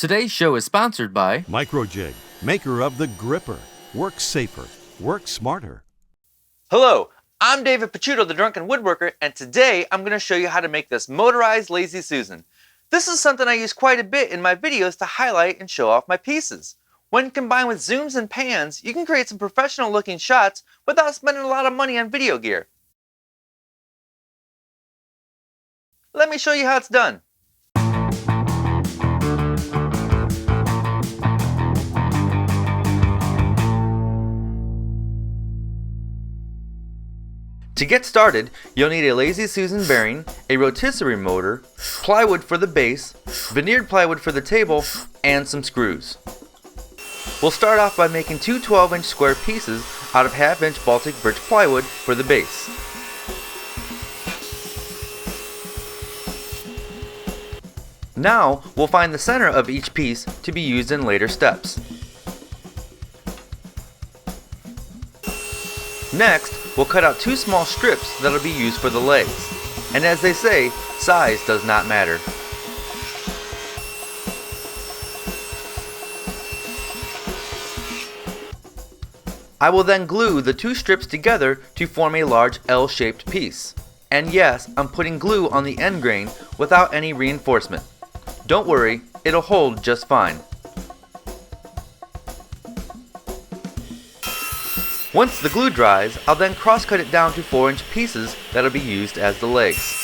Today's show is sponsored by Microjig, maker of the gripper. Work safer, work smarter. Hello, I'm David Picciuto, the Drunken Woodworker, and today I'm going to show you how to make this motorized Lazy Susan. This is something I use quite a bit in my videos to highlight and show off my pieces. When combined with zooms and pans, you can create some professional looking shots without spending a lot of money on video gear. Let me show you how it's done. To get started, you'll need a Lazy Susan bearing, a rotisserie motor, plywood for the base, veneered plywood for the table, and some screws. We'll start off by making two 12-inch square pieces out of half-inch Baltic birch plywood for the base. Now, we'll find the center of each piece to be used in later steps. Next, we'll cut out two small strips that'll be used for the legs. And as they say, size does not matter. I will then glue the two strips together to form a large L-shaped piece. And yes, I'm putting glue on the end grain without any reinforcement. Don't worry, it'll hold just fine. Once the glue dries, I'll then cross-cut it down to 4-inch pieces that'll be used as the legs.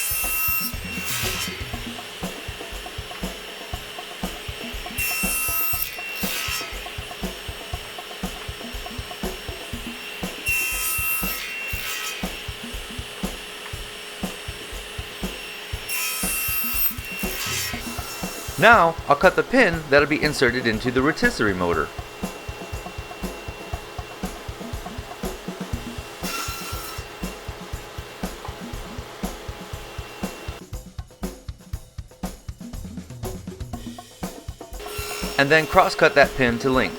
Now, I'll cut the pin that'll be inserted into the rotisserie motor. And then cross-cut that pin to length.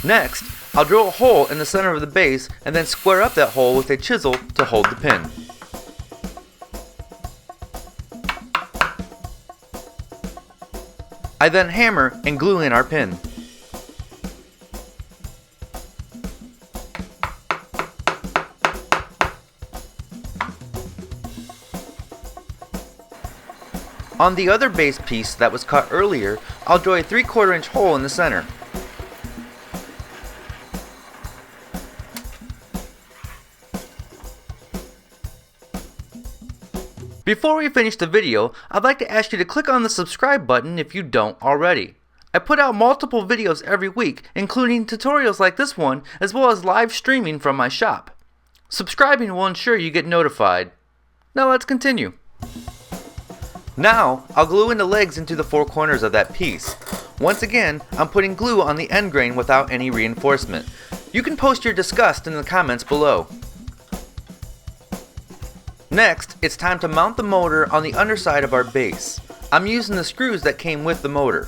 Next, I'll drill a hole in the center of the base and then square up that hole with a chisel to hold the pin. I then hammer and glue in our pin. On the other base piece that was cut earlier, I'll drill a 3/4 inch hole in the center. Before we finish the video, I'd like to ask you to click on the subscribe button if you don't already. I put out multiple videos every week, including tutorials like this one, as well as live streaming from my shop. Subscribing will ensure you get notified. Now let's continue. Now, I'll glue in the legs into the four corners of that piece. Once again, I'm putting glue on the end grain without any reinforcement. You can post your disgust in the comments below. Next, it's time to mount the motor on the underside of our base. I'm using the screws that came with the motor.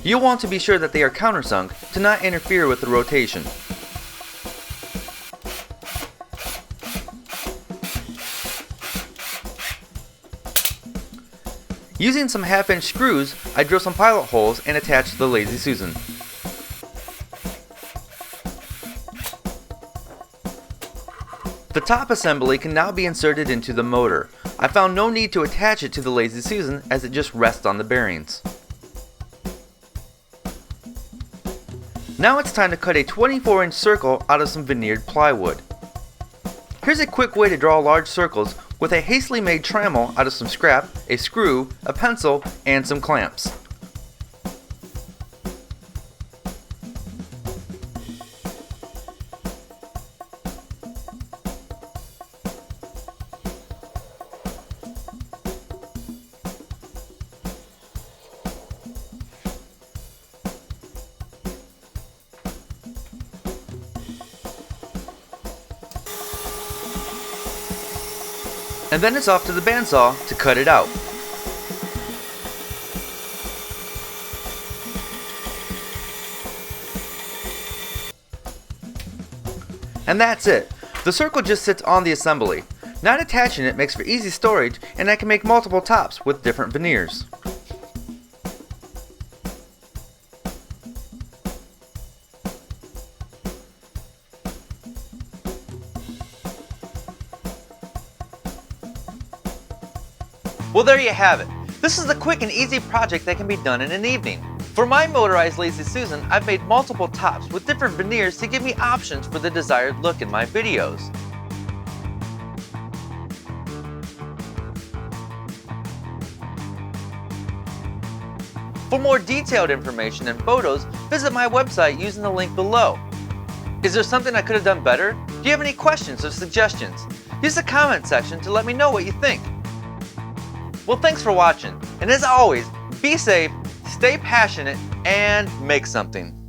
You'll want to be sure that they are countersunk to not interfere with the rotation. Using some half-inch screws, I drill some pilot holes and attach the Lazy Susan. The top assembly can now be inserted into the motor. I found no need to attach it to the Lazy Susan as it just rests on the bearings. Now it's time to cut a 24-inch circle out of some veneered plywood. Here's a quick way to draw large circles with a hastily made trammel out of some scrap, a screw, a pencil, and some clamps. And then it's off to the bandsaw to cut it out. And that's it. The circle just sits on the assembly. Not attaching it makes for easy storage, and I can make multiple tops with different veneers. Well, there you have it. This is a quick and easy project that can be done in an evening. For my Motorized Lazy Susan, I've made multiple tops with different veneers to give me options for the desired look in my videos. For more detailed information and photos, visit my website using the link below. Is there something I could have done better? Do you have any questions or suggestions? Use the comment section to let me know what you think. Well, thanks for watching, and as always, be safe, stay passionate, and make something.